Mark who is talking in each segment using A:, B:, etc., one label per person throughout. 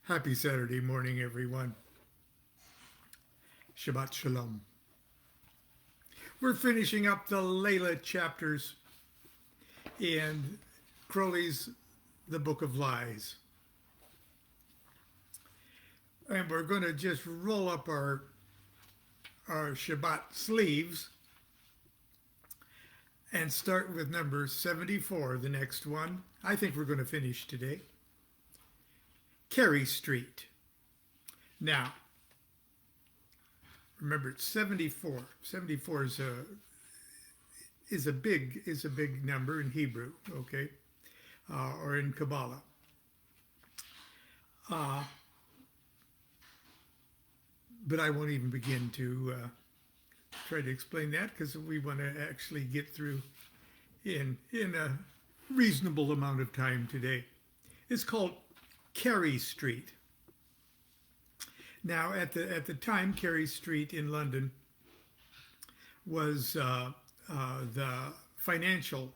A: Happy Saturday morning, everyone. Shabbat Shalom. We're finishing up the LAYLAH chapters in Crowley's The Book of Lies. And we're going to just roll up our Shabbat sleeves and start with number 74, the next one. I think we're going to finish today. Carey Street. Now, remember it's 74. 74 is a big number in Hebrew, okay, or in Kabbalah. But I won't even begin to try to explain that because we want to actually get through in a reasonable amount of time today. It's called Carey Street. Now, at the time, Carey Street in London was the financial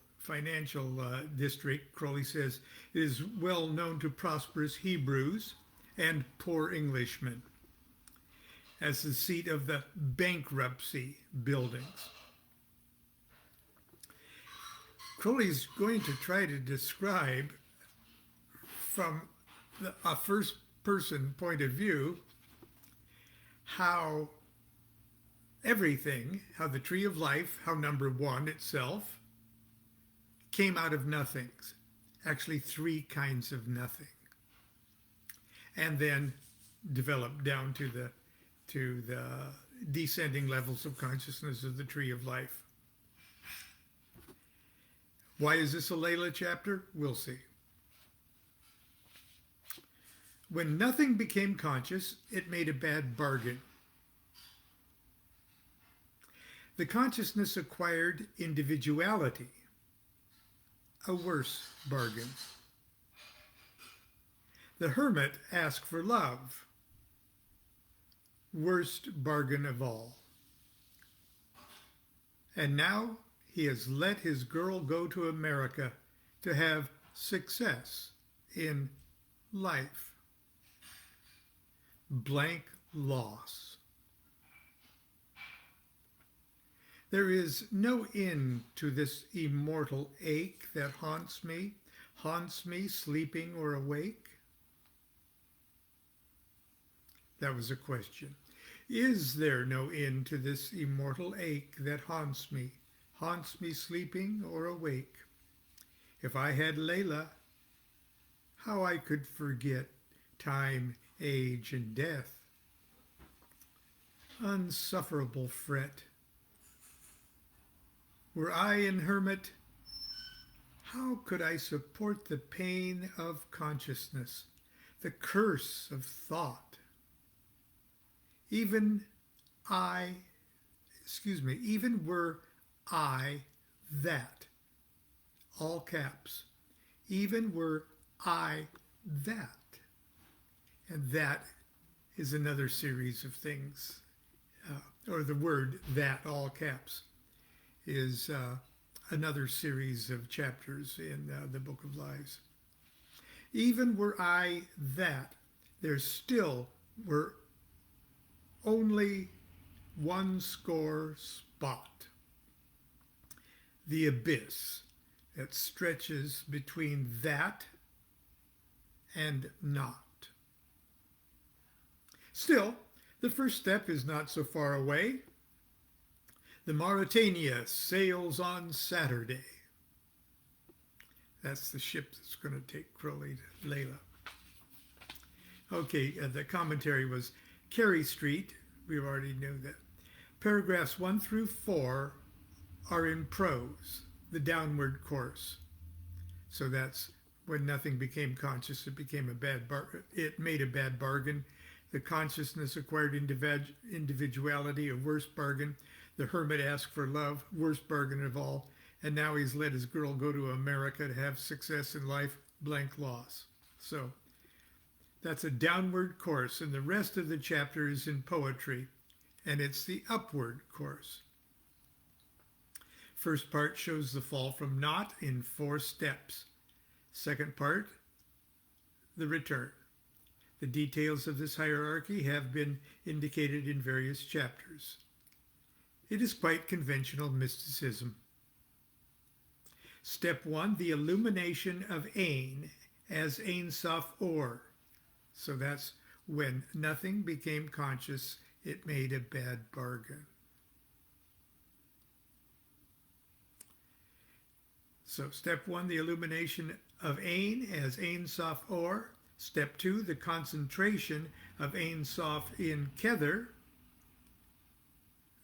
A: district. Crowley says is well known to prosperous Hebrews and poor Englishmen as the seat of the bankruptcy buildings. Crowley's going to try to describe from a first-person point of view how everything, how the tree of life, how number one itself came out of nothings. Actually, three kinds of nothing. And then developed down to the descending levels of consciousness of the tree of life. Why is this a LAYLAH chapter? We'll see. When nothing became conscious, it made a bad bargain. The consciousness acquired individuality, a worse bargain. The hermit asked for love, worst bargain of all. And now he has let his girl go to America to have success in life. Blank loss. There is no end to this immortal ache that haunts me sleeping or awake. That was a question. Is there no end to this immortal ache that haunts me sleeping or awake? If I had LAYLAH, how I could forget time, age, and death. Unsufferable fret. Were I an hermit, how could I support the pain of consciousness, the curse of thought? Even were I that, all caps, even were I that. And that is another series of things, or the word that, all caps, is another series of chapters in the Book of Lies. Even were I that, there still were only one score spot, the abyss that stretches between that and not. Still, the first step is not so far away. The Mauritania sails on Saturday. That's the ship that's going to take Crowley to LAYLAH. Okay, the commentary was Carey Street. We already knew that. Paragraphs 1 through 4 are in prose, the downward course. So that's when nothing became conscious, it became a bad bargain. It made a bad bargain. The consciousness acquired individuality, a worst bargain. The hermit asked for love, worst bargain of all. And now he's let his girl go to America to have success in life, blank loss. So that's a downward course, and the rest of the chapter is in poetry, and it's the upward course. First part shows the fall from naught in 4 steps. Second part, the return. The details of this hierarchy have been indicated in various chapters. It is quite conventional mysticism. Step 1, the illumination of Ein as Ein Sof Or. So that's when nothing became conscious, it made a bad bargain. So step 1, the illumination of Ein as Ein Sof Or. Step 2, the concentration of Ein Sof in Kether.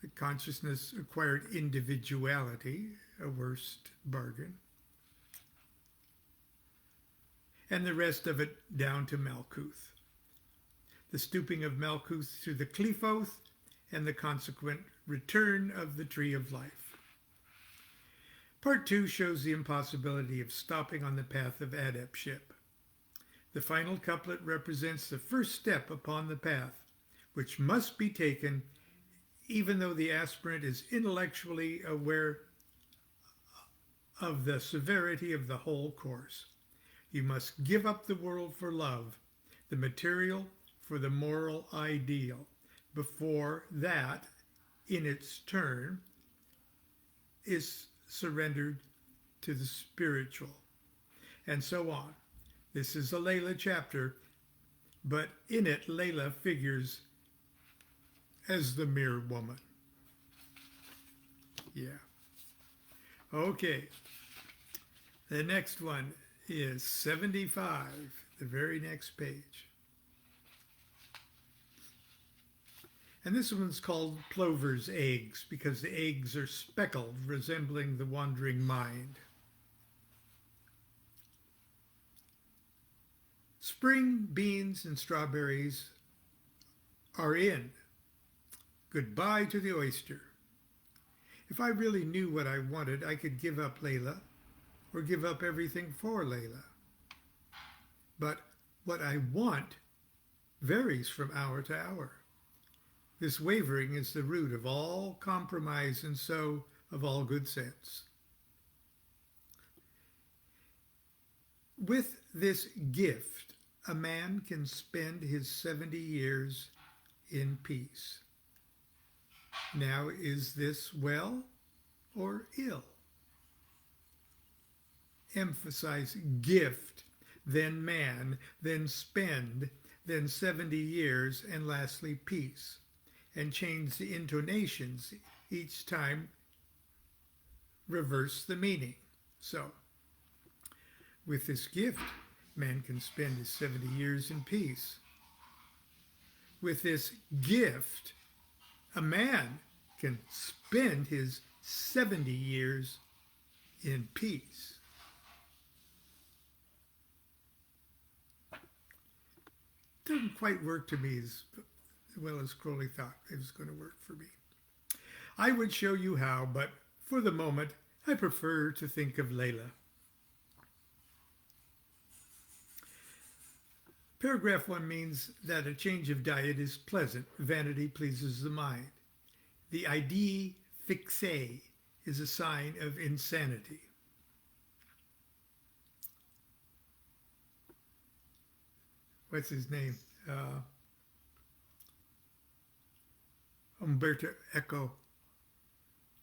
A: The consciousness acquired individuality, a worst bargain. And the rest of it down to Malkuth. The stooping of Malkuth to the Qliphoth and the consequent return of the Tree of Life. Part 2 shows the impossibility of stopping on the path of adeptship. The final couplet represents the first step upon the path, which must be taken even though the aspirant is intellectually aware of the severity of the whole course. You must give up the world for love, the material for the moral ideal. Before that, in its turn, is surrendered to the spiritual, and so on. This is a LAYLAH chapter, but in it, LAYLAH figures as the mere woman. Yeah. Okay. The next one is 75, the very next page. And this one's called Plover's Eggs because the eggs are speckled, resembling the wandering mind. Spring beans and strawberries are in. Goodbye to the oyster. If I really knew what I wanted, I could give up LAYLAH or give up everything for LAYLAH. But what I want varies from hour to hour. This wavering is the root of all compromise and so of all good sense. With this gift, a man can spend his 70 years in peace. Now, is this well or ill? Emphasize gift, then man, then spend, then 70 years, and lastly peace. And change the intonations each time, reverse the meaning. So, with this gift, man can spend his 70 years in peace. With this gift, a man can spend his 70 years in peace. Doesn't quite work to me as well as Crowley thought it was going to work for me. I would show you how, but for the moment, I prefer to think of LAYLAH. Paragraph 1 means that a change of diet is pleasant. Vanity pleases the mind. The idée fixée is a sign of insanity. What's his name? Umberto Eco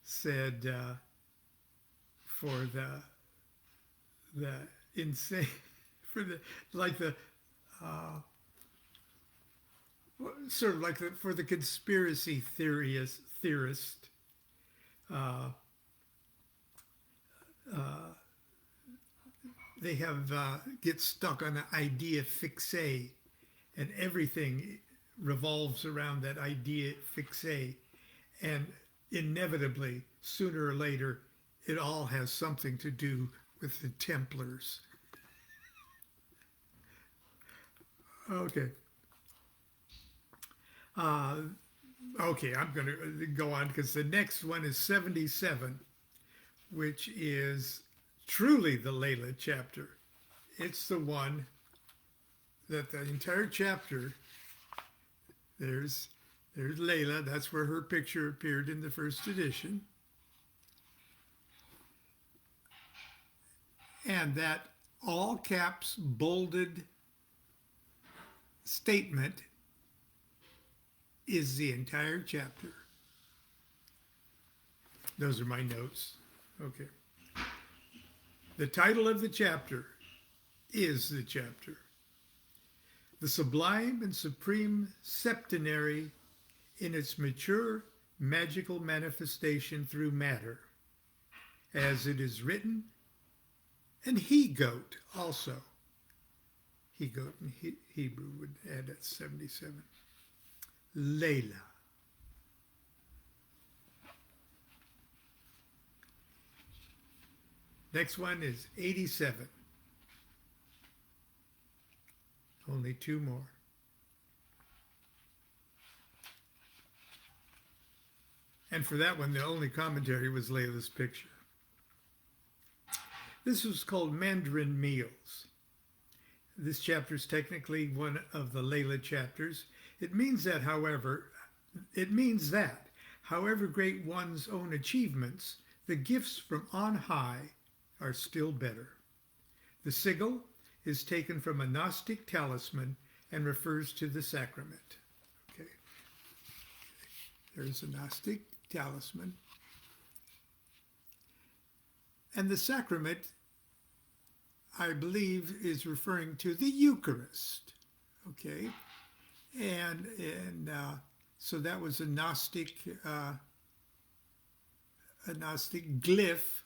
A: said for the insane, for the like the sort of like the, for the conspiracy theorist they have get stuck on an idea fixée, and everything revolves around that idea fixée, and inevitably, sooner or later, it all has something to do with the Templars. Okay. Okay, I'm going to go on because the next one is 77, which is truly the LAYLAH chapter. It's the one that the entire chapter, there's LAYLAH, that's where her picture appeared in the first edition. And that all caps bolded statement is the entire chapter. Those are my notes. Okay. The title of the chapter is the chapter. The sublime and supreme septenary in its mature magical manifestation through matter, as it is written, and he-goat also. He-goat in Hebrew would add at 77. LAYLAH. Next one is 87. Only two more. And for that one, the only commentary was Laylah's picture. This was called Mandarin Meals. This chapter is technically one of the LAYLAH chapters. It means that, however great one's own achievements, the gifts from on high are still better. The sigil is taken from a Gnostic talisman and refers to the sacrament. Okay, there's a Gnostic talisman. And the sacrament, I believe, is referring to the Eucharist. Okay, and so that was a Gnostic glyph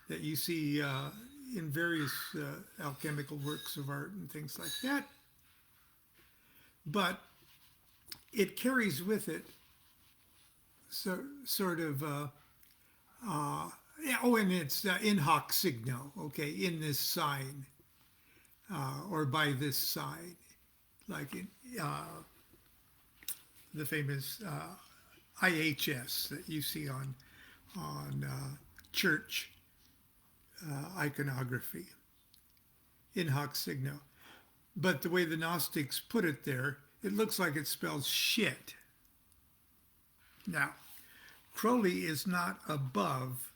A: that you see in various alchemical works of art and things like that. But it carries with it sort of, and it's in hoc signo, okay, in this sign, or by this sign, like in the famous IHS that you see on church iconography, in hoc signo. But the way the Gnostics put it there, it looks like it spells shit. Now, Crowley is not above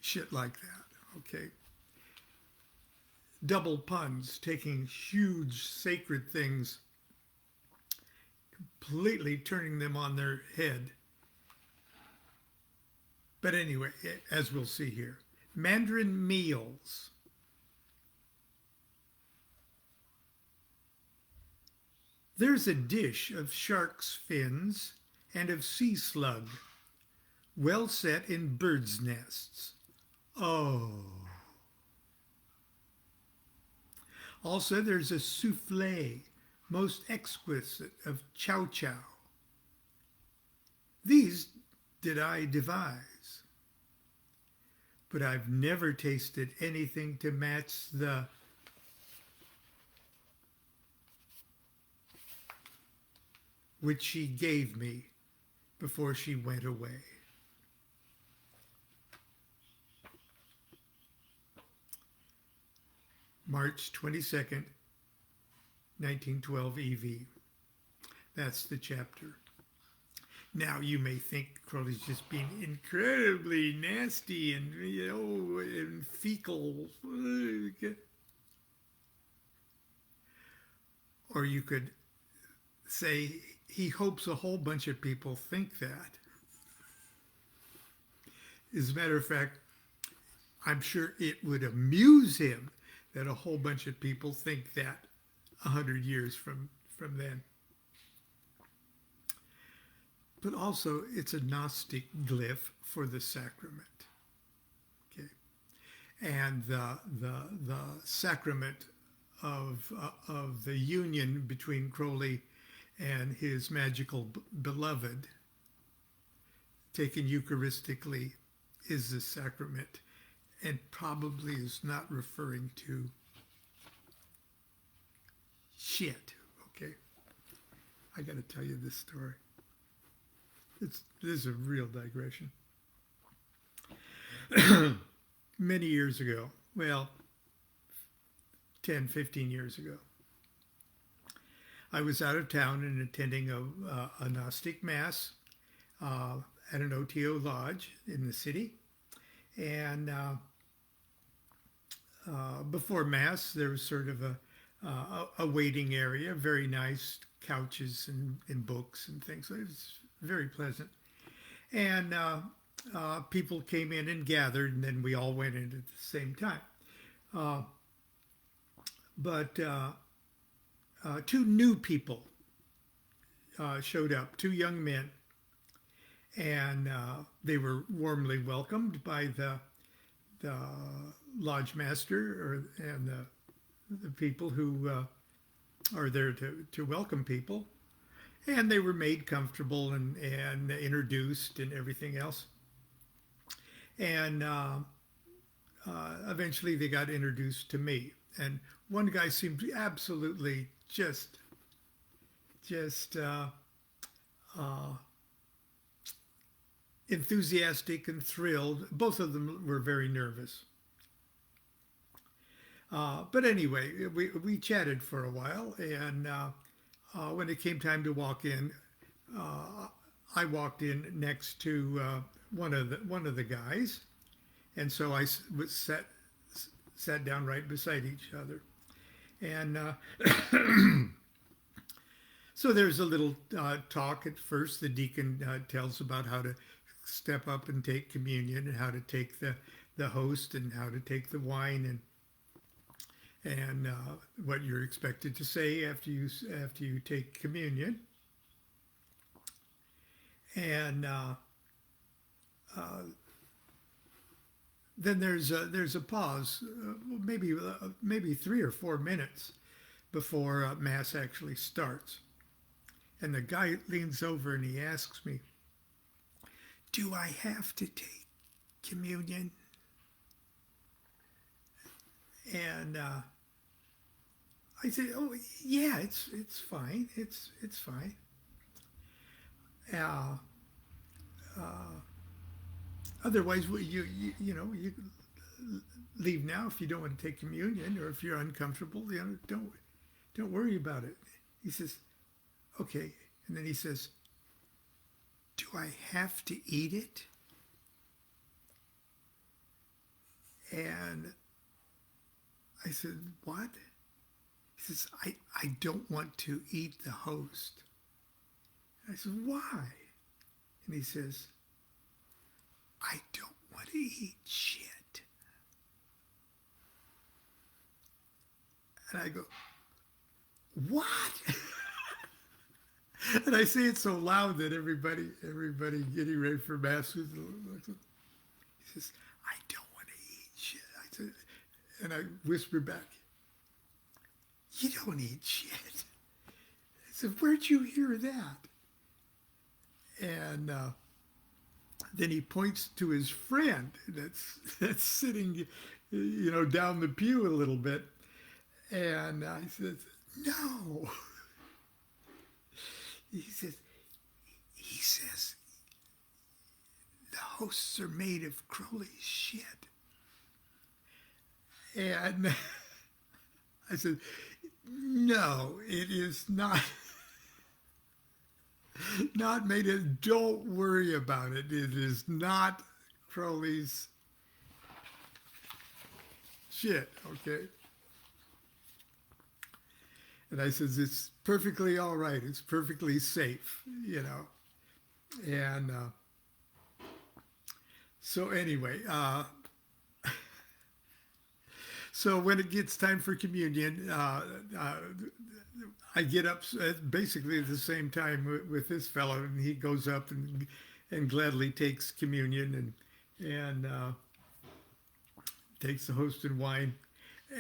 A: shit like that, okay? Double puns, taking huge sacred things, completely turning them on their head. But anyway, as we'll see here, Mandarin Meals. There's a dish of shark's fins and of sea slug, well set in birds' nests. Oh. Also, there's a souffle, most exquisite, of chow chow. These did I devise, but I've never tasted anything to match the which she gave me before she went away. March 22nd, 1912 EV. That's the chapter. Now you may think Crowley's just being incredibly nasty and, and fecal. Or you could say he hopes a whole bunch of people think that. As a matter of fact, I'm sure it would amuse him that a whole bunch of people think that 100 years from then. But also, it's a Gnostic glyph for the sacrament. Okay, and the sacrament of the union between Crowley and his magical beloved, taken Eucharistically, is the sacrament, and probably is not referring to shit. Okay, I got to tell you this story. This is a real digression. Many years ago, well, 10, 15 years ago, I was out of town and attending a Gnostic Mass at an OTO lodge in the city. And before Mass, there was sort of a waiting area, very nice couches and books and things. So it was very pleasant. And people came in and gathered, and then we all went in at the same time. Uh, but two new people showed up, two young men, and they were warmly welcomed by the lodge master and the people who are there to welcome people. And they were made comfortable and introduced and everything else. And eventually they got introduced to me. And one guy seemed absolutely just enthusiastic and thrilled. Both of them were very nervous. But anyway, we chatted for a while, and when it came time to walk in, I walked in next to one of the guys, and so I was sat down right beside each other, and so there's a little talk at first. The deacon tells about how to step up and take communion, and how to take the host, and how to take the wine, and what you're expected to say after you take communion. And then there's a pause, maybe 3 or 4 minutes before mass actually starts. And the guy leans over and he asks me, "Do I have to take communion?" And I said, "Oh yeah, it's fine. It's fine. Uh, Otherwise, you leave now if you don't want to take communion, or if you're uncomfortable. Don't worry about it." He says, "Okay," and then he says, "Do I have to eat it?" And I said, "What?" He says, I don't want to eat the host." And I said, "Why?" And he says, "I don't want to eat shit." And I go, "What?" And I say it so loud that everybody getting ready for mass. He says, "I don't want to eat shit." I said, and I whisper back, "You don't eat shit." I said, "Where'd you hear that?" And then he points to his friend that's sitting, down the pew a little bit. And I said, "No." He says, "The hosts are made of Crowley's shit." And I said, "No, it is not." Not made of, don't worry about it. It is not Crowley's shit, okay? And I says, "It's perfectly all right. It's perfectly safe, And so anyway, so when it gets time for communion, I get up basically at the same time with this fellow, and he goes up and gladly takes communion and takes the host and wine.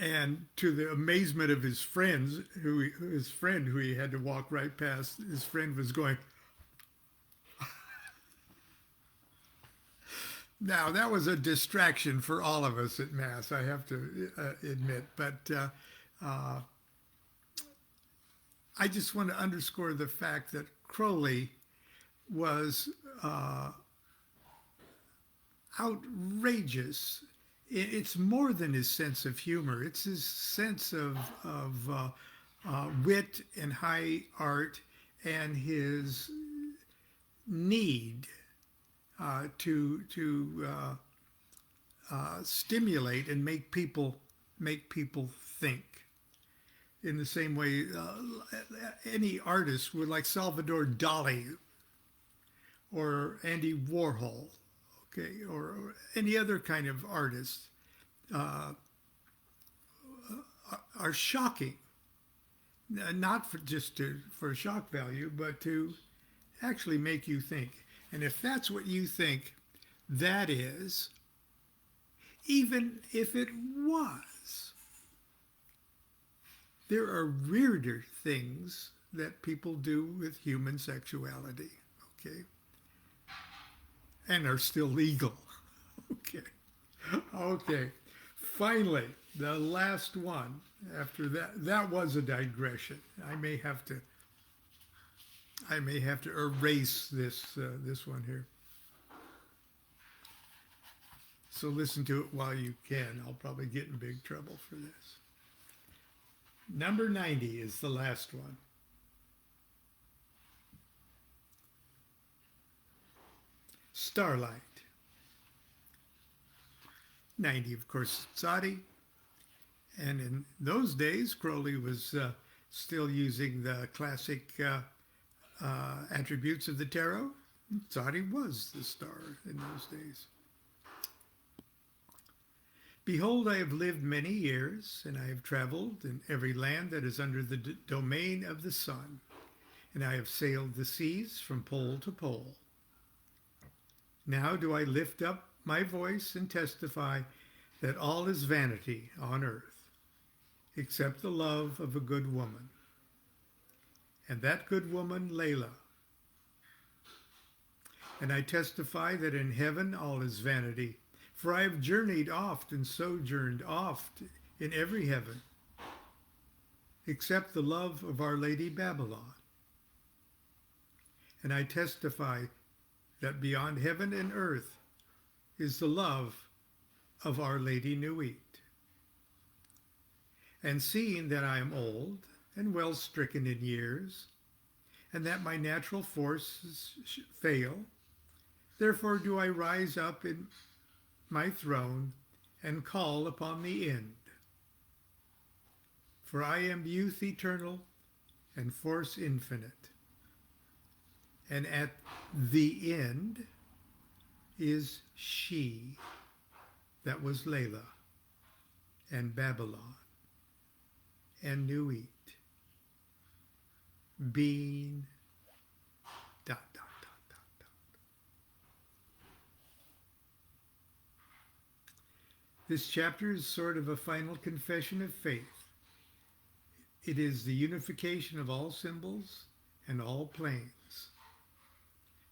A: And to the amazement of his friends, who he had to walk right past, his friend was going. Now, that was a distraction for all of us at Mass, I have to admit. But I just want to underscore the fact that Crowley was outrageous. It's more than his sense of humor. It's his sense of wit and high art, and his need to stimulate and make people think. in the same way any artist would, like Salvador Dali or Andy Warhol, okay, or any other kind of artist, uh, are shocking, not for just for shock value, but to actually make you think. And if that's what you think that is, even if it was, there are weirder things that people do with human sexuality, okay? And are still legal. Okay. Okay. Finally, the last one. After that was a digression. I may have to erase this one here. So listen to it while you can. I'll probably get in big trouble for this. Number 90 is the last one. Starlight. 90, of course, Saudi. And in those days, Crowley was still using the classic attributes of the tarot. Saudi was the star in those days. Behold, I have lived many years, and I have traveled in every land that is under the domain of the sun, and I have sailed the seas from pole to pole. Now do I lift up my voice and testify that all is vanity on earth, except the love of a good woman, and that good woman, LAYLAH. And I testify that in heaven all is vanity, for I have journeyed oft and sojourned oft in every heaven, except the love of Our Lady Babylon. And I testify that beyond heaven and earth is the love of Our Lady Nuit. And seeing that I am old and well stricken in years, and that my natural forces fail, therefore do I rise up in my throne and call upon the end. For I am youth eternal and force infinite. And at the end is she that was LAYLAH and Babylon and Nuit, being ... This chapter is sort of a final confession of faith. It is the unification of all symbols and all planes.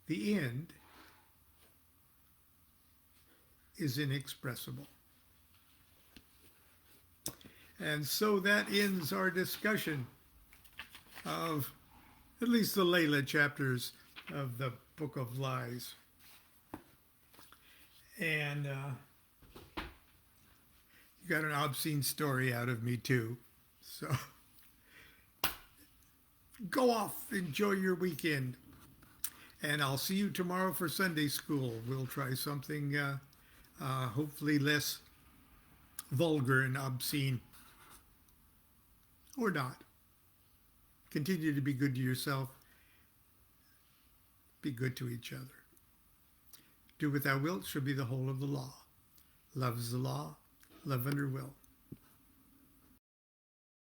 A: The end is inexpressible. And so that ends our discussion of at least the LAYLAH chapters of the Book of Lies. And you got an obscene story out of me too. So go off, enjoy your weekend. And I'll see you tomorrow for Sunday school. We'll try something hopefully less vulgar and obscene. Or not. Continue to be good to yourself. Be good to each other. Do what thou wilt shall be the whole of the law. Love is the law. Love under will.